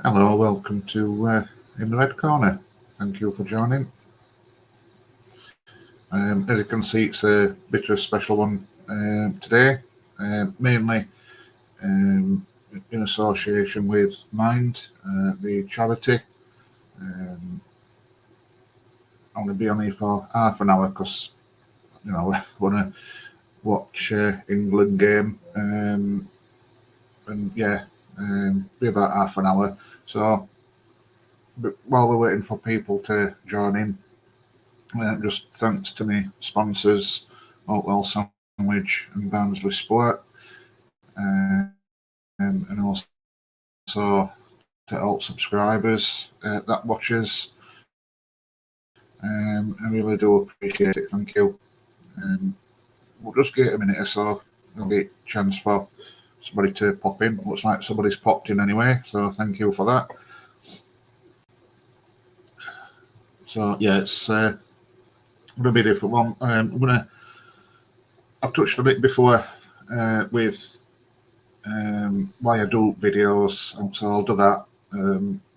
Hello, welcome to In the Red Corner. Thank you for joining. As you can see, it's a bit of a special one today, mainly in association with Mind, the charity. I'm going to be on here for half an hour because I want to watch England game, and be about half an hour. So, but while we're waiting for people to join in, just thanks to my sponsors, Oatwell Sandwich and Barnsley Sport, and also to all subscribers that watches. I really do appreciate it. Thank you. We'll just get a minute or so. I'll get a chance for somebody to pop in. Looks like somebody's popped in anyway, so thank you for that. So yeah, it's going to be a different one. I've touched on it before with why I do videos, and so I'll do that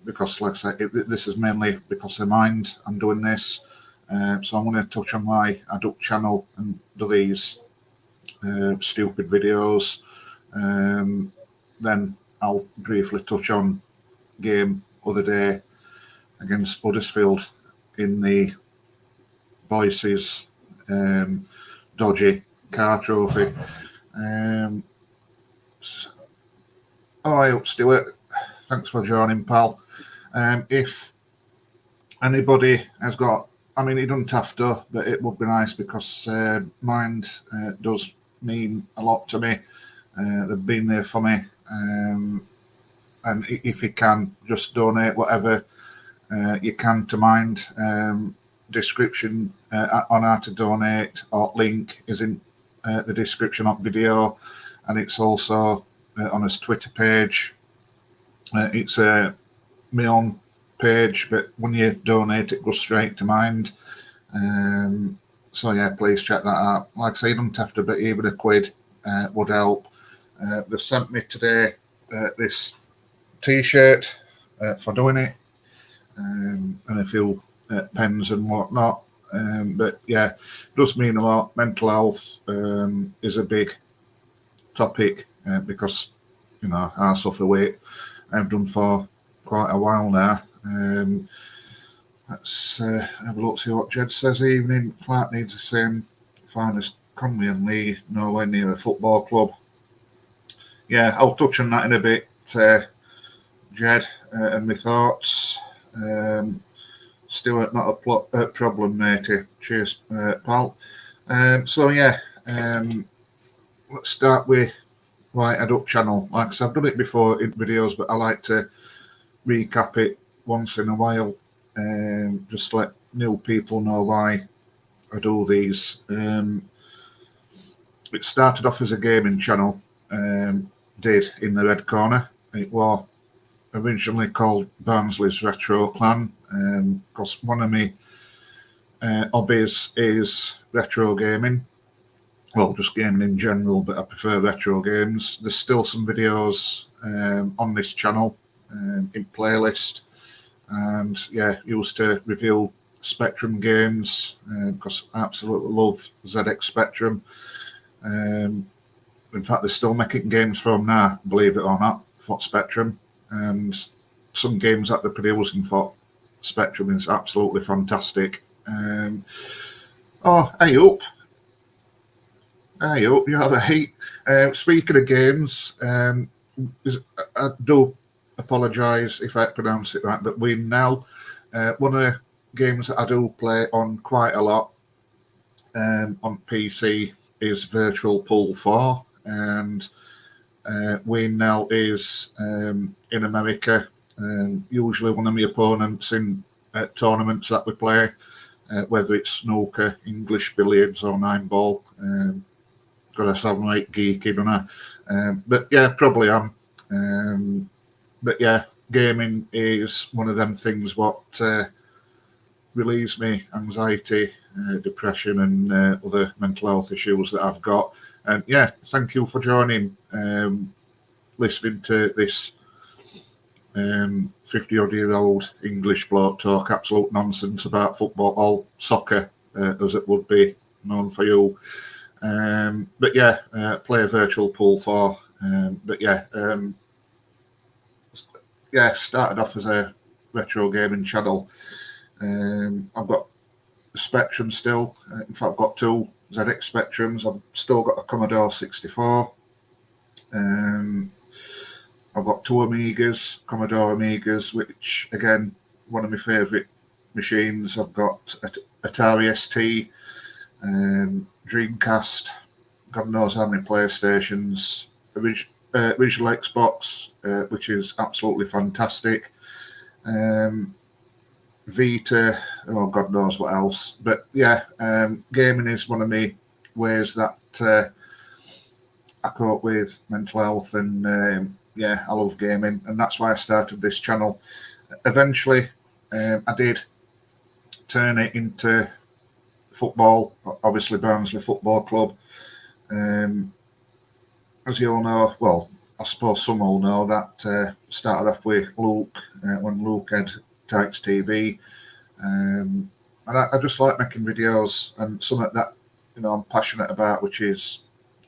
because, like I say, this is mainly because of Mind I'm doing this. So I'm going to touch on why I do channel and do these stupid videos. Then I'll briefly touch on game other day against Huddersfield in the Boyce's dodgy car trophy. All right, Stuart. Thanks for joining, pal. If anybody has got, I mean, it doesn't have to, but it would be nice because Mind does mean a lot to me. They've been there for me. And if you can, just donate whatever you can to Mind. Description on how to donate or link is in the description of the video, and it's also on his Twitter page. It's my own page, but when you donate, it goes straight to Mind. So yeah, please check that out. Like I say, you don't have to, but even a quid would help. They've sent me today this T-shirt for doing it, and a few pens and whatnot. But yeah, it does mean a lot. Mental health is a big topic because I suffer with it. I've done for quite a while now. Let's have a look, see what Jed says. Evening, Clark needs the same finest Conley and Lee, nowhere near a football club. Yeah, I'll touch on that in a bit, Jed, and my thoughts. Stuart, not a problem, matey. Cheers, pal. So yeah, let's start with White Adult Channel. Like I said, I've done it before in videos, but I like to recap it once in a while, just to let new people know why I do these. It started off as a gaming channel, did in the Red Corner. It was originally called Barnsley's Retro Clan, because one of my hobbies is retro gaming. Well, just gaming in general, but I prefer retro games. There's still some videos on this channel in playlist, and yeah, used to review Spectrum games because I absolutely love ZX Spectrum. In fact, they're still making games from now, believe it or not, for Spectrum, and some games that they're producing for Spectrum is absolutely fantastic. Hey up. Hey up, you're right. Speaking of games, I do apologise if I pronounce it right, but we now, one of the games that I do play on quite a lot on PC is Virtual Pool 4, and Wayne now is in America, usually one of my opponents in tournaments that we play, whether it's snooker, English billiards, or 9-ball. Got to sound like geeky, don't I? But yeah, probably am. But yeah, gaming is one of them things what relieves me anxiety, depression, and other mental health issues that I've got. And yeah, thank you for joining, listening to this 50-odd-year-old English bloke talk absolute nonsense about football or soccer, as it would be known for you. But yeah, play a virtual pool for. But yeah, started off as a retro gaming channel. I've got a Spectrum still. In fact, I've got two ZX Spectrums. I've still got a Commodore 64. I've got two Amigas, Commodore Amigas, which, again, one of my favourite machines. I've got Atari ST, Dreamcast, God knows how many PlayStations, original Xbox, which is absolutely fantastic, Vita, oh God knows what else. But yeah, gaming is one of my ways that I cope with mental health, and yeah, I love gaming, and that's why I started this channel. Eventually, I did turn it into football, obviously Barnsley Football Club. As you all know, well, I suppose some all know that started off with Luke, when Luke had Tykes TV. And I just like making videos, and something that I'm passionate about, which is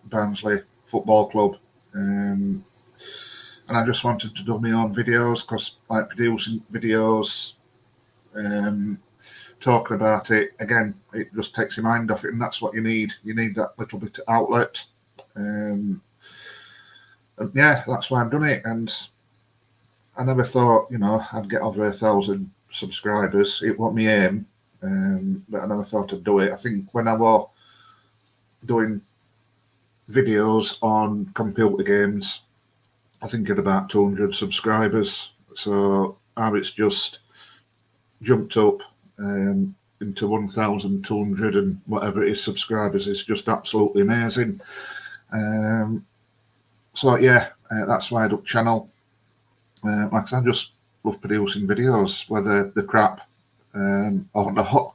Barnsley Football Club. And I just wanted to do my own videos, because like producing videos, talking about it, again, it just takes your mind off it, and that's what you need. You need that little bit of outlet. And yeah, that's why I've done it. And I never thought, I'd get over 1,000 subscribers. It wasn't my aim, but I never thought I'd do it. I think when I was doing videos on computer games, I think at about 200 subscribers. So how it's just jumped up into 1,200 and whatever it is subscribers is just absolutely amazing. So yeah, that's why I do channel. Like I said, I just love producing videos, whether they're crap or not.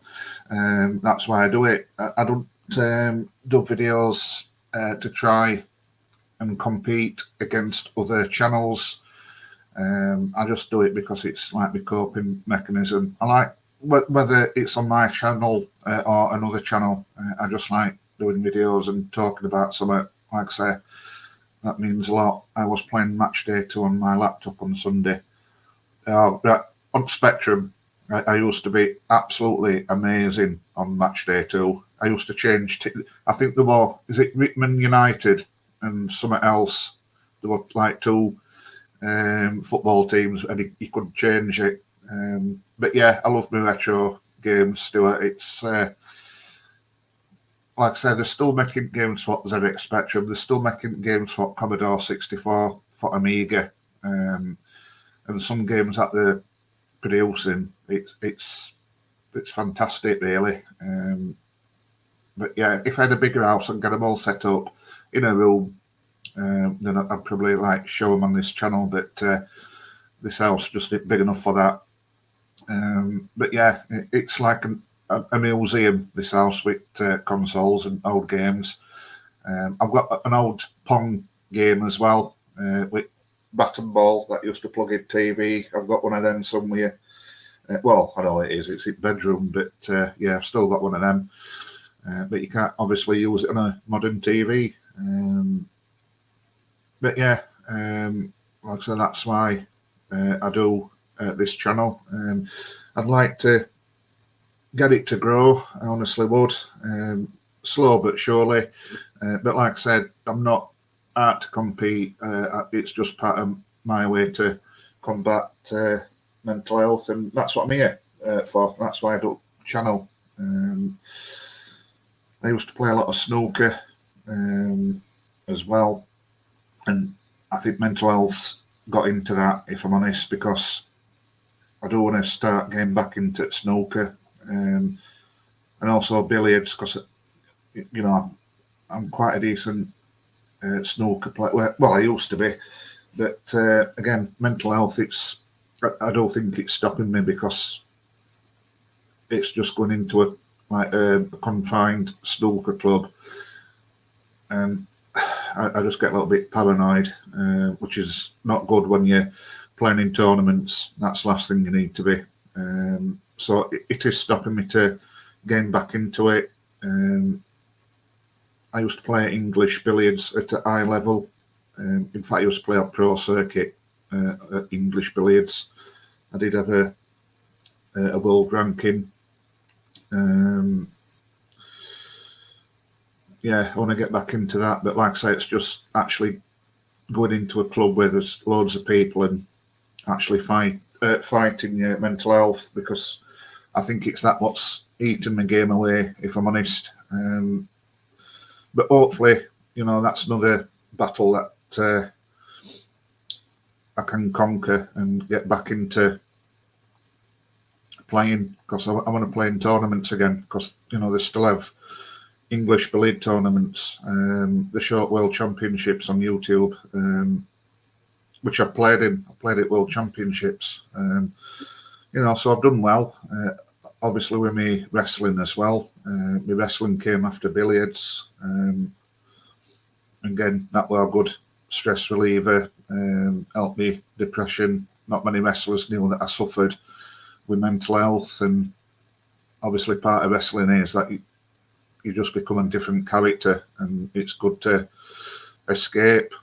That's why I do it. I don't do videos to try and compete against other channels. I just do it because it's like my coping mechanism. I like, whether it's on my channel or another channel, I just like doing videos and talking about something. Like I say, that means a lot. I was playing Match Day 2 on my laptop on Sunday. But on Spectrum, I used to be absolutely amazing on Match Day 2. I used to change. I think there were, is it Richmond United and something else? There were like two football teams, and you could change it. But yeah, I love my retro games, Stuart. It's like I said, they're still making games for ZX Spectrum. They're still making games for Commodore 64, for Amiga, and some games that they're producing. It's fantastic, really. But yeah, if I had a bigger house and get them all set up in a room, then I'd probably like show them on this channel. But this house just isn't big enough for that. But yeah, it's like a museum, this house, with consoles and old games. I've got an old Pong game as well, with bat and ball that used to plug in TV. I've got one of them somewhere. Well, I know it is. It's in bedroom, but yeah, I've still got one of them. But you can't obviously use it on a modern TV. But yeah, like I said, that's why I do this channel. I'd like to get it to grow. I honestly would. Slow but surely. But like I said, I'm not out to compete. It's just part of my way to combat mental health, and that's what I'm here for. That's why I do channel. I used to play a lot of snooker as well, and I think mental health got into that, if I'm honest, because I do want to start getting back into snooker, and also billiards, because I'm quite a decent snooker player. Well, I used to be, but again, mental health. I don't think it's stopping me, because it's just going into a confined snooker club, and I just get a little bit paranoid, which is not good when you're playing in tournaments, that's the last thing you need to be. So it is stopping me to getting back into it. I used to play English billiards at a high level. In fact, I used to play on pro circuit at English billiards. I did have a world ranking. Yeah, I want to get back into that. But like I say, it's just actually going into a club where there's loads of people and actually fighting your mental health, because I think it's that what's eating the game away, if I'm honest. But hopefully, that's another battle that I can conquer and get back into playing, because I want to play in tournaments again, because they still have English billiard tournaments, the short world championships on YouTube, which I played in. I played at world championships, so I've done well. Obviously with me wrestling as well. My wrestling came after billiards. Again, that was a good stress reliever, helped me depression. Not many wrestlers knew that I suffered with mental health, and obviously part of wrestling is that you just become a different character, and it's good to escape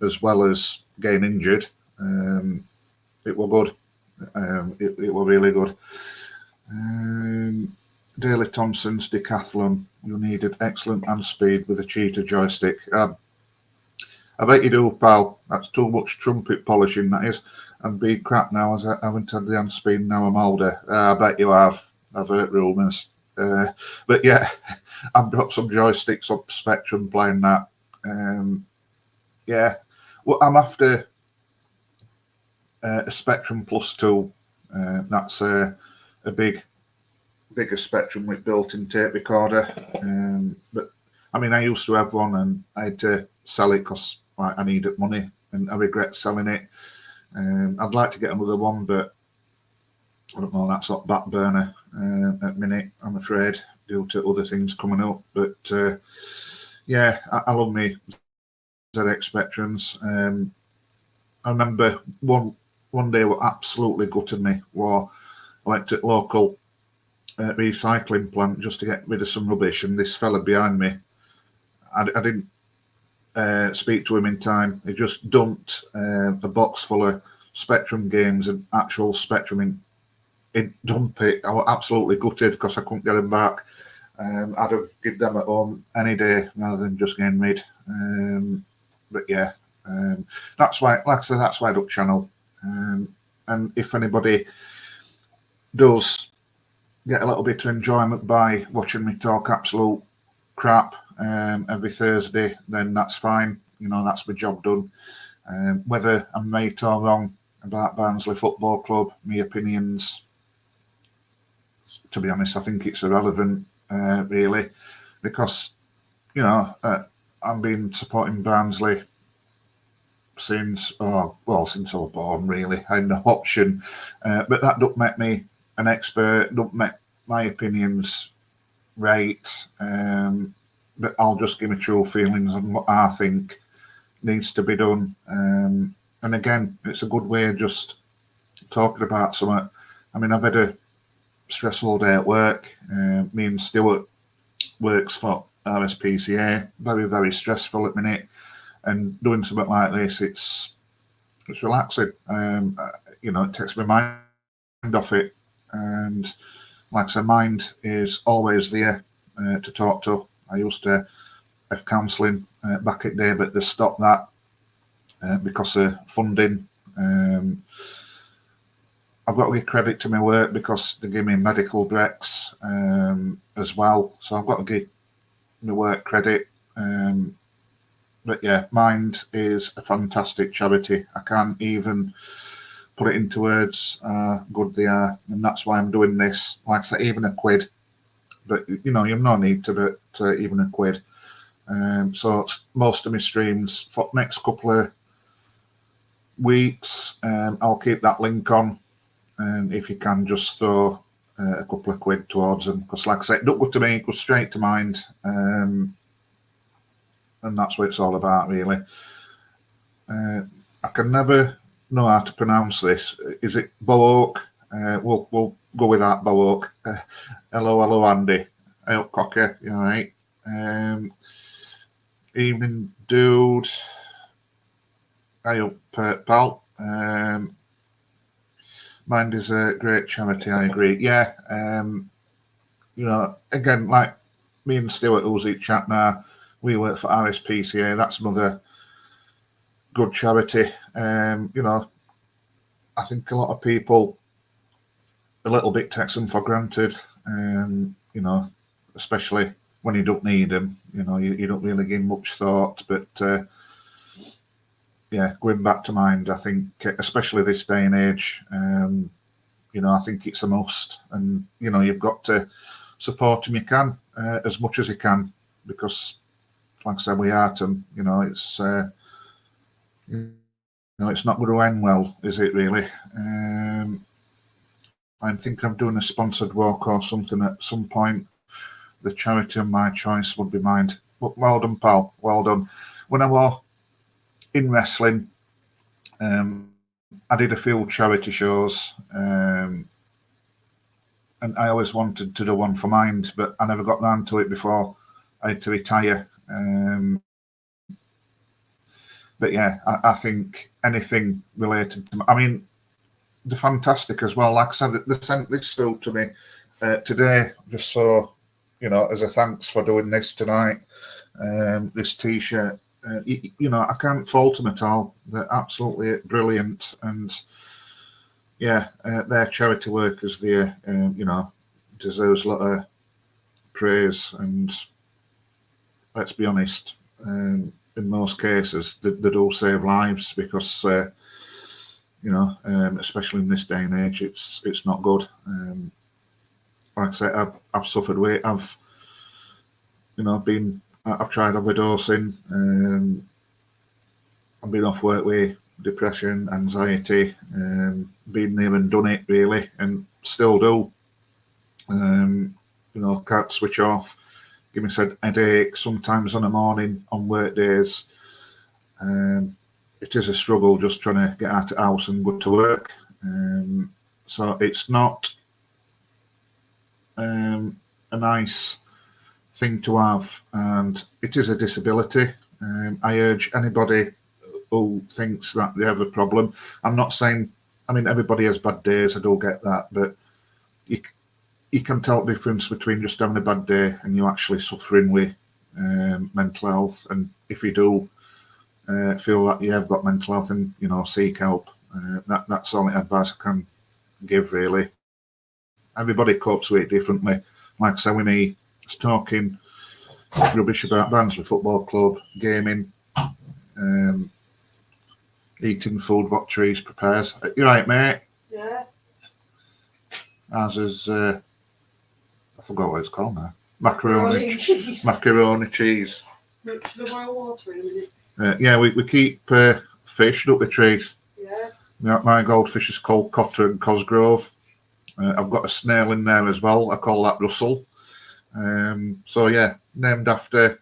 as well as getting injured. It was good. It was really good. Daley Thompson's Decathlon. You needed excellent hand speed with a cheater joystick. I bet you do, pal. That's too much trumpet polishing, that is. I'm being crap now as I haven't had the hand speed now I'm older. I bet you have. I've heard rumours. But yeah, I've got some joysticks up Spectrum playing that. Yeah. Well, I'm after a Spectrum Plus 2. That's a bigger Spectrum with built-in tape recorder. But I mean, I used to have one and I had to sell it because I needed money, and I regret selling it. I'd like to get another one, but I don't know, that's not back burner at the minute, I'm afraid, due to other things coming up. But yeah, I love me ZX Spectrums. I remember one day what absolutely gutted me was I went to local recycling plant just to get rid of some rubbish, and this fella behind me, I didn't speak to him in time. He just dumped a box full of Spectrum games and actual Spectrum in dump it. I was absolutely gutted because I couldn't get them back. I'd have given them at home any day rather than just getting rid. But yeah, that's why, like I said, that's why I do channel. And if anybody does get a little bit of enjoyment by watching me talk absolute crap every Thursday, then that's fine. That's my job done. Whether I'm right or wrong about Barnsley Football Club, my opinions, to be honest, I think it's irrelevant, really, because I've been supporting Barnsley since I was born, really. I had no option, but that don't make me an expert, don't make my opinions right, but I'll just give my true feelings on what I think needs to be done. And again, it's a good way of just talking about something. I mean, I've had a stressful day at work. Me and Stuart works for RSPCA, very, very stressful at the minute, and doing something like this, it's relaxing. It takes my mind off it, and like I said, mind is always there to talk to. I used to have counselling back in the day, but they stopped that because of funding. I've got to give credit to my work because they give me medical breaks as well. So I've got to give my work credit. But yeah, Mind is a fantastic charity. I can't even put it into words how good they are. And that's why I'm doing this. Like I say, even a quid. But, you have no need to even a quid. So most of my streams for the next couple of weeks, I'll keep that link on. And if you can, just throw a couple of quid towards them. Because like I said, it don't go to me, it goes straight to Mind. And that's what it's all about, really. I can never know how to pronounce this. Is it Boak? We'll go with that, Boak. Hello, Andy. I hope Cocker, you all right? Evening, dude. I hope, pal. Mind is a great charity, I agree. Yeah, again, like me and Stuart, who's each chat now, we work for RSPCA. That's another good charity. I think a lot of people a little bit takes them for granted. Especially when you don't need them. You don't really give much thought. But going back to mind, I think, especially this day and age, I think it's a must. And you've got to support them you can, as much as you can, because, like I said, we are them. It's not going to end well, is it really? I'm thinking of doing a sponsored walk or something at some point. The charity of my choice would be mine. Well done, pal. Well done. When I was in wrestling, I did a few charity shows, and I always wanted to do one for Mind, but I never got round to it before I had to retire. But yeah, I think anything related to, they're fantastic as well. Like I said, they sent this through to me today, just so, as a thanks for doing this tonight, this T-shirt. I can't fault them at all. They're absolutely brilliant. And yeah, their charity work is there, deserves a lot of praise. And let's be honest, in most cases, they do save lives because, especially in this day and age, it's not good. Like I say, I've suffered with it. I've tried overdosing. I've been off work with depression, anxiety, been there and done it really, and still do. Can't switch off. Give me a headache sometimes on a morning on work days. It is a struggle just trying to get out of the house and go to work. So it's not a nice thing to have, and it is a disability. I urge anybody who thinks that they have a problem. I'm not saying, everybody has bad days, I do get that, but you can tell the difference between just having a bad day and you actually suffering with mental health. And if you do feel that you have got mental health, and seek help. That's the only advice I can give, really. Everybody copes with it differently. Like I say, with me, it's talking rubbish about Barnsley Football Club, gaming, eating food what Trees prepares. You right, mate? Yeah. Ours is, I forgot what it's called now. Macaroni cheese. Macaroni cheese. Should I boil water in a minute? Yeah, we keep fish, don't we, Trees? Yeah. My goldfish is called Cotter and Cosgrove. I've got a snail in there as well. I call that Russell. So yeah, named after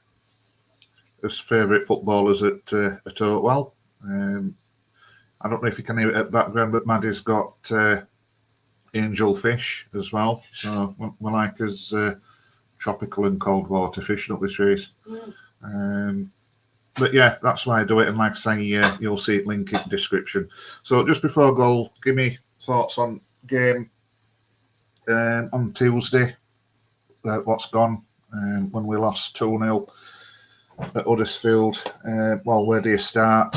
his favourite footballers at Oatwell. I don't know if you can hear it at background, but Maddie's got angel fish as well. So we like his tropical and cold water fish, don't we, Trace? But yeah, that's why I do it. And like I say, you'll see it link in the description. So just before I go, give me thoughts on game on Tuesday. What's gone when we lost 2-0 at Huddersfield. Where do you start?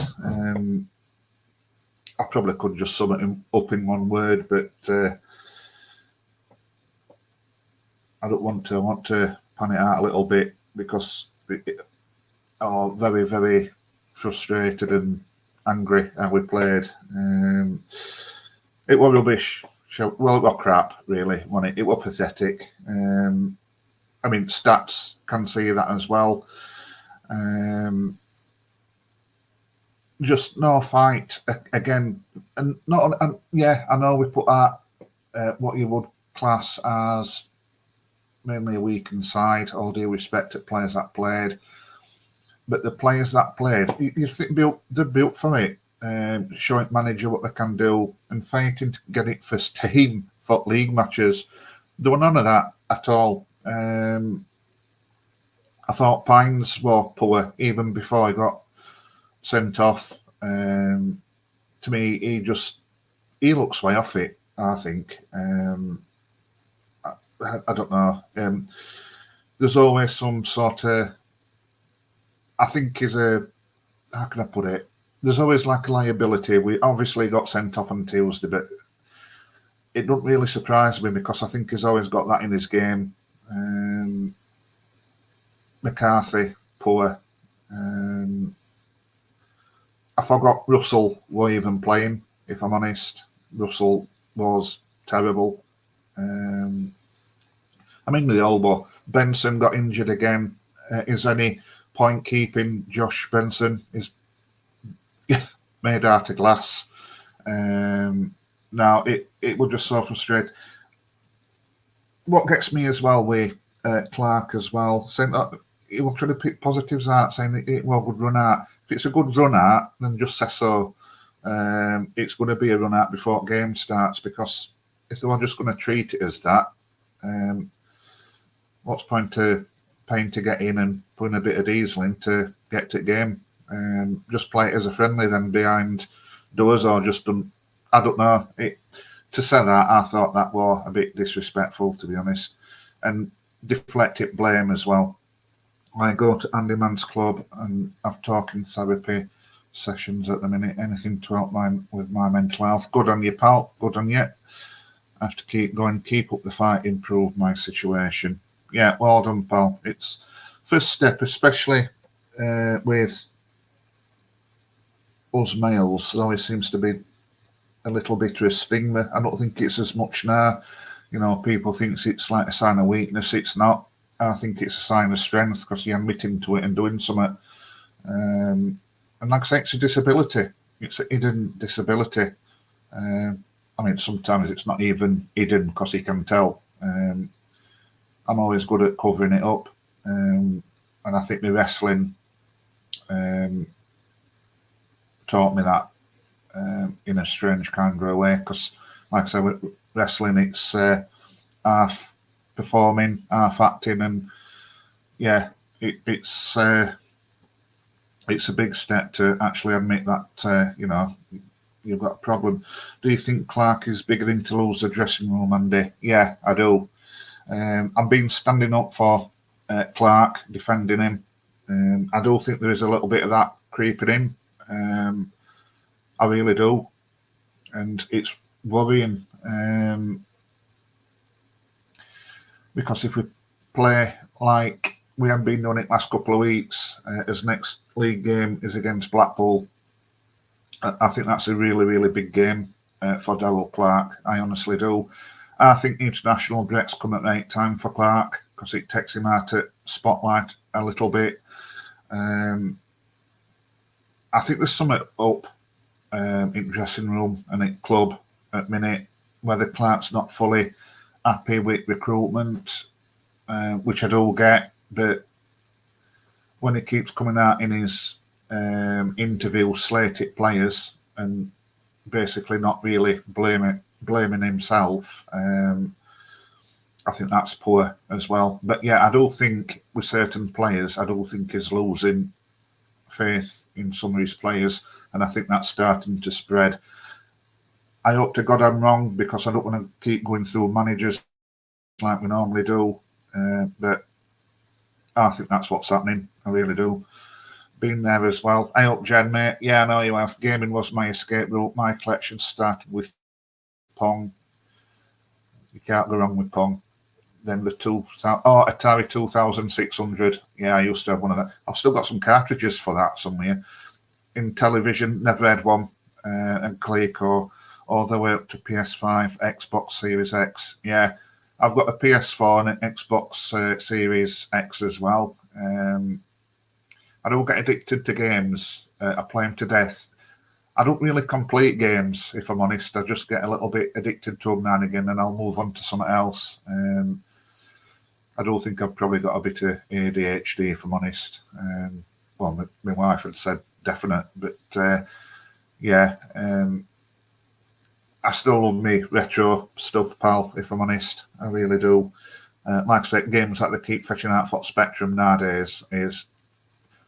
I probably could just sum it up in one word, but I don't want to. I want to pan it out a little bit because very, very frustrated and angry how we played. It was rubbish. Well, it was crap, really, wasn't it? It was pathetic. Stats can see that as well. Just no fight again, and not. And yeah, I know we put out what you would class as mainly a weakened side. All due respect to players that played, but the players that played, you think they're built for it. showing manager what they can do, and fighting to get it first team for league matches. There were none of that at all. I thought Pines were poor even before he got sent off. To me, he looks way off it, I think. I don't know. There's always some sort of, I think how can I put it? There's always like a liability. We obviously got sent off on Tuesday, but it doesn't really surprise me because I think he's always got that in his game. McCarthy, poor. I forgot Russell were even playing, if I'm honest. Russell was terrible. I mean, the elbow. Benson got injured again. Is any point keeping Josh Benson? Is made out of glass. Now, it will just so frustrate. What gets me as well with Clark as well, saying that he will try to pick positives out, saying it will good run out. If it's a good run out, then just say so. It's going to be a run out before game starts, because if they were just going to treat it as that, what's the point of paying to get in and putting a bit of diesel in to get to the game? Just play it as a friendly then behind doors, or just don't. I don't know. To say that, I thought that was a bit disrespectful, to be honest, and deflect it blame as well. I go to Andy Mann's club and I've talking therapy sessions at the minute. Anything to help with my mental health. Good on you, pal. Good on you. I have to keep going, keep up the fight, improve my situation. Yeah, well done, pal. It's first step, especially with us males. There always seems to be a little bit of a stigma. I don't think it's as much now. You know, people think it's like a sign of weakness. It's not. I think it's a sign of strength because you're admitting to it and doing something. And like I say, it's a disability. It's a hidden disability. I mean, sometimes it's not even hidden because you can tell. I'm always good at covering it up. And I think the wrestling taught me that in a strange kind of way. Because, like I said, with wrestling, it's half performing, half acting, and yeah, it's a big step to actually admit that you've got a problem. Do you think Clark is bigger into lose the dressing room, Andy? Yeah, I do. I've been standing up for Clark, defending him. I do think there is a little bit of that creeping in. I really do, and it's worrying. Because if we play like we have been doing it last couple of weeks, as next league game is against Blackpool, I think that's a really, really big game for Darryl Clark. I honestly do. I think the international breaks come at the right time for Clark because it takes him out of spotlight a little bit. I think there's something up in dressing room and at club at minute whether Clark's not fully happy with recruitment, which I do get, but when he keeps coming out in his interview slated players and basically not really blaming himself, I think that's poor as well. But yeah, I do think with certain players, I do think he's losing faith in some of his players, and I think that's starting to spread. I hope to God I'm wrong because I don't want to keep going through managers like we normally do, but I think that's what's happening. I really do. Been there as well. I hope Jen, mate. Yeah, I know you have. Gaming was my escape route. My collection started with Pong. You can't go wrong with Pong. Then the Atari 2600. Yeah, I used to have one of that. I've still got some cartridges for that somewhere. In television, never had one. And Coleco, all the way up to PS5, Xbox Series X. Yeah, I've got a PS4 and an Xbox Series X as well. I don't get addicted to games. I play them to death. I don't really complete games, if I'm honest. I just get a little bit addicted to them now and again, and I'll move on to something else. I don't think I've probably got a bit of ADHD, if I'm honest. Well, my wife had said definite, but yeah, I still love me retro stuff, pal, if I'm honest. I really do. Like I said, games that they keep fetching out for Spectrum nowadays is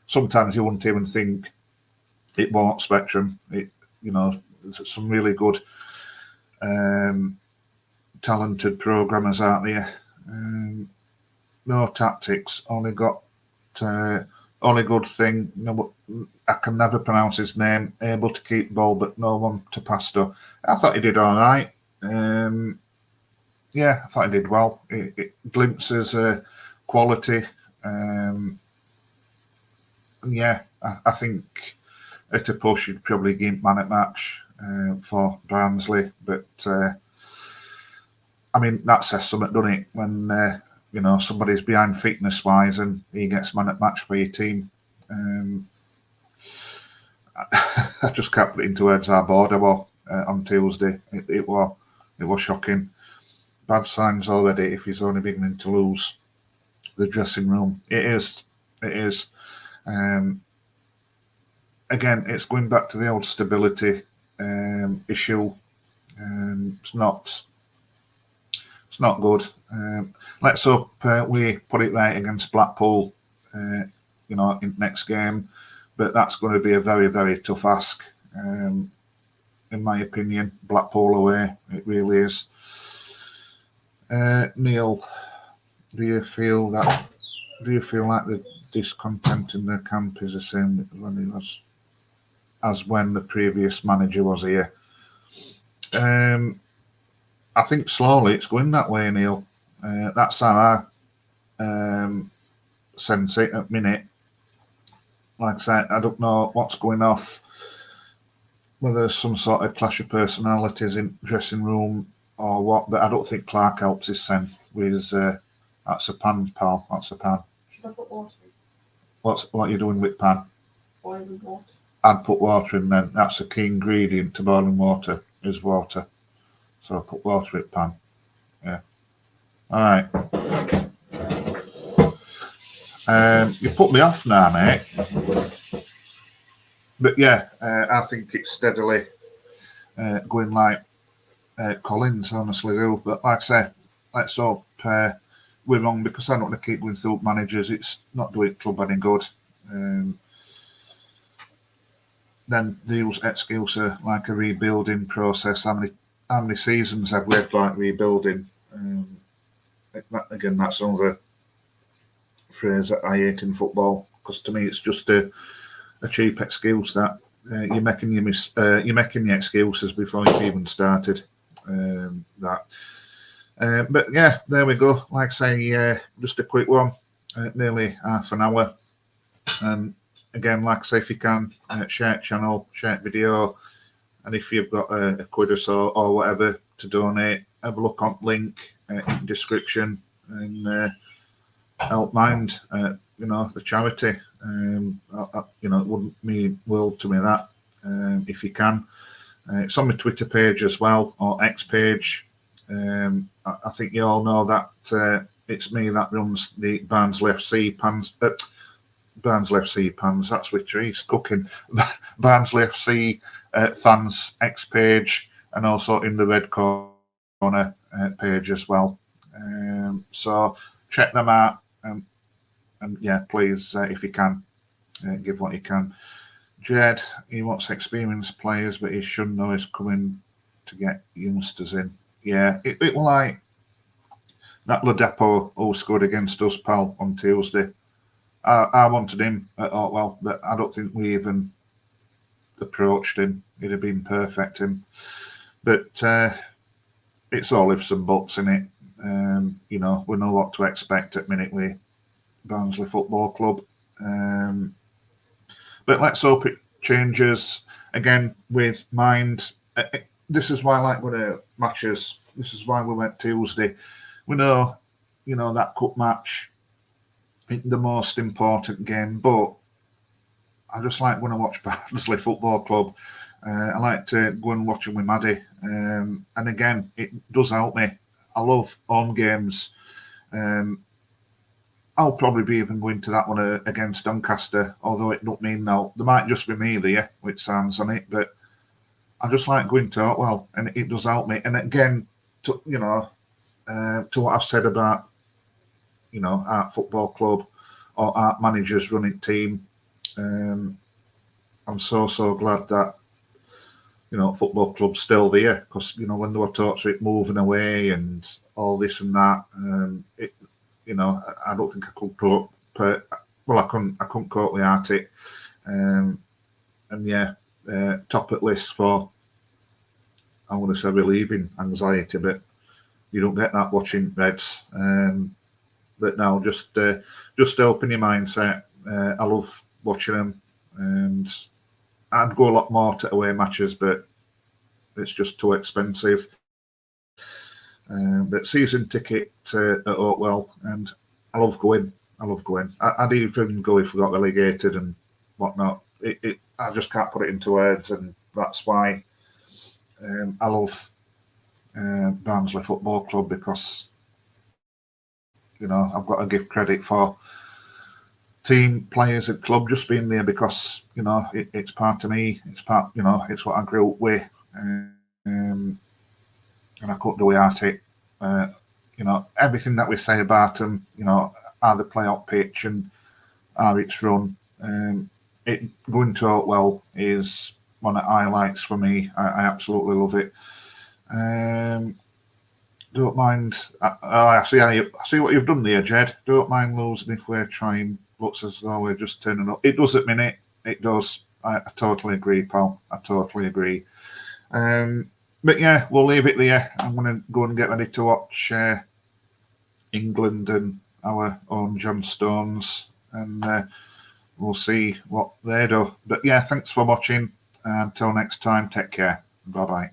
sometimes you wouldn't even think it won't Spectrum. There's some really good, talented programmers out there. No tactics, only good thing. I can never pronounce his name. Able to keep ball, but no one to pass to. I thought he did all right. Yeah, I thought he did well. It glimpses quality. Yeah, I think at a push he'd probably give man at match for Barnsley, but I mean that says something, doesn't it? When somebody's behind fitness wise and he gets man at match for your team. I just can't put it into words how bored I was on Tuesday. It was shocking. Bad signs already if he's only beginning to lose the dressing room. It is. Again, it's going back to the old stability issue. It's not good. Let's hope we put it right against Blackpool, in next game. But that's going to be a very, very tough ask, in my opinion. Blackpool away, it really is. Neil, do you feel like the discontent in the camp is the same as when the previous manager was here? I think slowly it's going that way, Neil. That's how I sense it at minute. Like I said, I don't know what's going off, whether there's some sort of clash of personalities in dressing room or what, but I don't think Clark helps his son with that's a pan, pal. That's a pan. Should I put water in? What are you doing with pan? Boiling water. I'd put water in then. That's a key ingredient to boiling water, is water. So I'll put water in pan. Yeah. All right. You put me off now, mate. But yeah, I think it's steadily going like Collins, honestly do. But like I say, let's hope we're wrong, because I don't want to keep going through managers. It's not doing club any good. Then they use excuse like a rebuilding process. How many seasons have we had like rebuilding? Again, that's another phrase that I hate in football, because to me it's just a cheap excuse that you're making your excuses before you've even started. But yeah, there we go. Like I say, just a quick one, nearly half an hour. And again, like I say, if you can, share it channel, share it video, and if you've got a quid or so or whatever to donate, have a look on link in the description and help mind the charity. It wouldn't mean world to me that if you can. It's on my Twitter page as well, or X page. I think you all know that it's me that runs the Barnsley FC pans. Barnsley FC pans. That's which he's cooking. Barnsley FC fans X page, and also in the Red Corner page as well. So check them out. And yeah, please, if you can, give what you can. Jed, he wants experienced players, but he should know he's coming to get youngsters in. Yeah, it was like that Ladapo who scored against us, pal, on Tuesday. I wanted him at Ortwell, but I don't think we even approached him. It'd have been perfect him. But it's all ifs and buts in it. We know what to expect at minute with Barnsley Football Club. But let's hope it changes again with mind. This is why I like going to matches. This is why we went Tuesday. We know, that cup match, the most important game, but I just like when I watch Barnsley Football Club. I like to go and watch them with Maddie. And again, it does help me. I love home games. I'll probably be even going to that one against Doncaster, although it don't mean no. There might just be me there with Sam's on it, but I just like going to Oakwell, and it does help me. And again, to to what I've said about our football club or our managers running team, I'm so glad that football club's still there, because when there were talks of it moving away and all this and that, it I don't think I could cope. Well, I couldn't cope without it. And yeah, top at list for, I want to say, relieving anxiety, but you don't get that watching Reds. But now, just open your mindset. I love watching them, and I'd go a lot more to away matches, but it's just too expensive. But season ticket at Oakwell, and I love going. I'd even go if we got relegated and whatnot. I just can't put it into words, and that's why I love Barnsley Football Club, because I've got to give credit for team, players, and club just being there, because it's part of me. It's part, it's what I grew up with, and I couldn't do without it. Everything that we say about them, how they play out pitch and how it's run. Going to Oakwell is one of the highlights for me. I absolutely love it. Don't mind. I see what you've done there, Jed. Don't mind losing if we're trying. Looks as though we're just turning up. It does at minute. It does. I totally agree, pal. I totally agree. But yeah, we'll leave it there. I'm going to go and get ready to watch England and our own John Stones, and we'll see what they do. But yeah, thanks for watching. Until next time, take care. Bye bye.